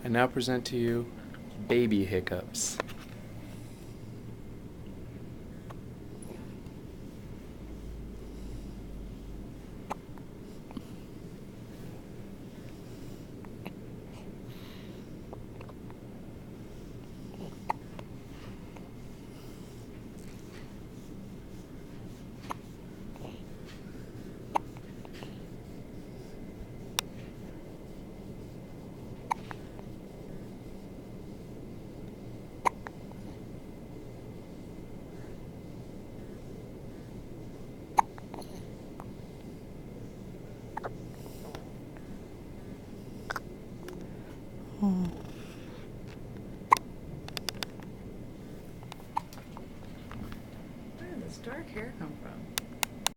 I now present to you baby hiccups. Oh. Where did this dark hair come